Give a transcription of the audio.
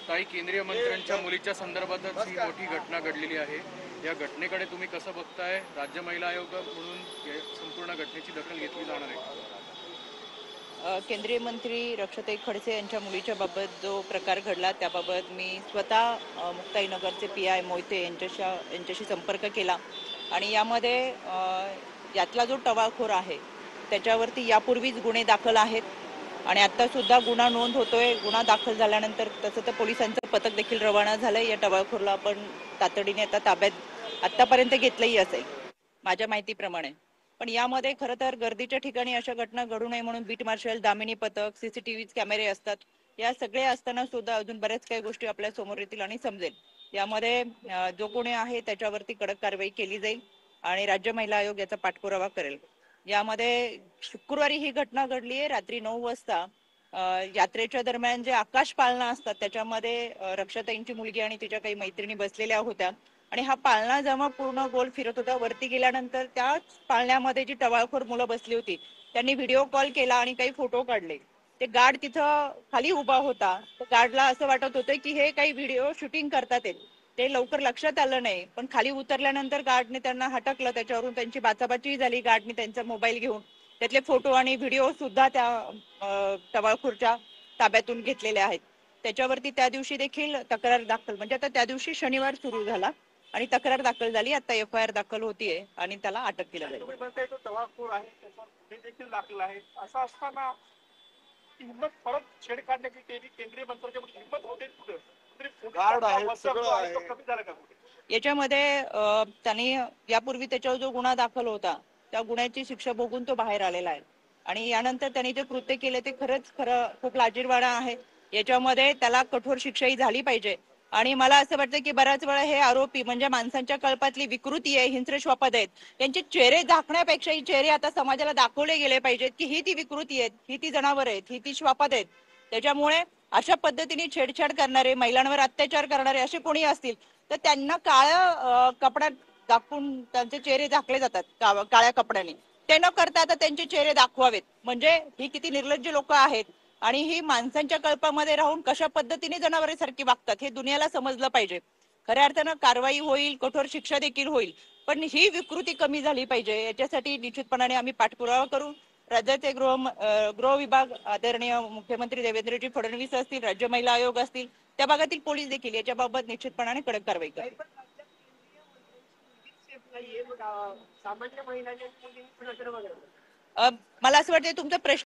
काही केंद्रीय मंत्र्यांच्या मुलीच्या संदर्भातच ही मोठी घटना घडलेली आहे। या घटनेकडे तुम्ही कसं बघताय? राज्य महिला आयोग म्हणून संपूर्ण घटनेची दखल घेतली जाणार आहे? केंद्रीय मंत्री रक्षाताई खडसे यांच्या मुलीच्या बाबत जो प्रकार घडला त्याबाबत मी स्वतः मुक्ताईनगरचे PI मोहिते यांच्याशी संपर्क केला आणि यामध्ये यातला जो टवाळखोर आहे त्याच्यावरती यापूर्वीच गुन्हे दाखल आहेत आणि आता सुद्धा गुन्हा नोंद होतोय। गुन्हा दाखल झाल्यानंतर तसं तर पोलिसांचं पथक देखील रवाना झालंय। या टवाळखोरला आपण तातडीने आता ताब्यात आतापर्यंत घेतलंही असेल माझ्या माहितीप्रमाणे। पण यामध्ये खरं तर गर्दीच्या ठिकाणी अशा घटना घडू नये म्हणून बीट मार्शल, दामिनी पथक, CCTV कॅमेरे असतात। या सगळ्या असताना सुद्धा अजून बऱ्याच काही गोष्टी आपल्या समोर येतील आणि समजेल। यामध्ये जो कोणी आहे त्याच्यावरती कडक कारवाई केली जाईल आणि राज्य महिला आयोग याचा पाठपुरावा करेल। यामध्ये शुक्रवारी ही घटना घडली आहे रात्री 9 वाजता। यात्रेच्या दरम्यान जे आकाश पाळणा असतात त्याच्यामध्ये रक्षाताईंची मुलगी आणि तिच्या काही मैत्रिणी बसलेल्या होत्या आणि हा पाळणा जेव्हा पूर्ण गोल फिरत होता वरती गेल्यानंतर त्याच पाळण्यामध्ये जी टवाळखोर मुलं बसली होती त्यांनी व्हिडिओ कॉल केला आणि काही फोटो काढले। ते गार्ड तिथं खाली उभा होता। गार्डला असं वाटत होतं की हे काही व्हिडिओ शूटिंग करतात ते लवकर लक्षात आलं नाही, पण खाली उतरल्यानंतर गार्डने त्यांना हटकलं। त्याच्यावरून त्यांची बाचाबाची झाली। गार्डने त्यांचा मोबाईल घेऊन त्यातले फोटो आणि व्हिडिओ सुद्धा त्या टवाळखोरच्या ताब्यातून घेतलेले आहेत। त्याच्यावरती त्या दिवशी देखील तक्रार दाखल, म्हणजे आता त्या दिवशी शनिवार सुरू झाला आणि तक्रार दाखल झाली। आता FIR दाखल होतीये आणि त्याला अटक केलं जाईल। टवाळखोर आहे त्याच्यावर देखील दाखल आहे। असं असताना हिंमत परत छेड काढण्याची केंद्रीय मंत्र्यांच्या हिंमत होते याच्यामध्ये त्यांनी यापूर्वी त्याच्यावर जो गुन्हा दाखल होता त्या गुन्ह्याची शिक्षा भोगून तो बाहेर आलेला आहे आणि यानंतर त्यांनी जे कृत्य केले ते खरं खूप लाजिरवाणं आहे। याच्यामध्ये त्याला कठोर शिक्षाही झाली पाहिजे आणि मला असं वाटतं की बऱ्याच वेळा हे आरोपी म्हणजे माणसांच्या कल्पातली विकृती आहे, हिंस्र श्वापद आहेत। त्यांचे चेहरे झाकण्यापेक्षा ही चेहरे आता समाजाला दाखवले गेले पाहिजेत की ही ती विकृती आहेत, ही ती जनावर आहेत, ही ती श्वापद आहेत। त्याच्यामुळे अशा पद्धतीने छेडछाड करणारे, महिलांवर अत्याचार करणारे असे कोणी असतील तर त्यांना काळ्या कपड्यात दाखवून त्यांचे चेहरे झाकले जातात काळ्या कपड्याने। ते न करता आता त्यांचे चेहरे दाखवावेत। म्हणजे ही किती निर्लज्ज लोक आहेत आणि ही माणसांच्या कल्पामध्ये राहून कशा पद्धतीने जनावरांसारखी वागतात हे दुनियाला समजलं पाहिजे। खऱ्या अर्थानं कारवाई होईल, कठोर शिक्षा देखील होईल, पण ही विकृती कमी झाली पाहिजे। याच्यासाठी निश्चितपणाने आम्ही पाठपुरावा करू। राज्याचे गृह विभाग आदरणीय मुख्यमंत्री देवेंद्रजी फडणवीस असतील, राज्य महिला आयोग असतील, त्या भागातील पोलीस देखील याच्याबाबत निश्चितपणाने कडक कारवाई करतील। सामान्य महिलांच्या मला असं वाटतं तुमचा प्रश्न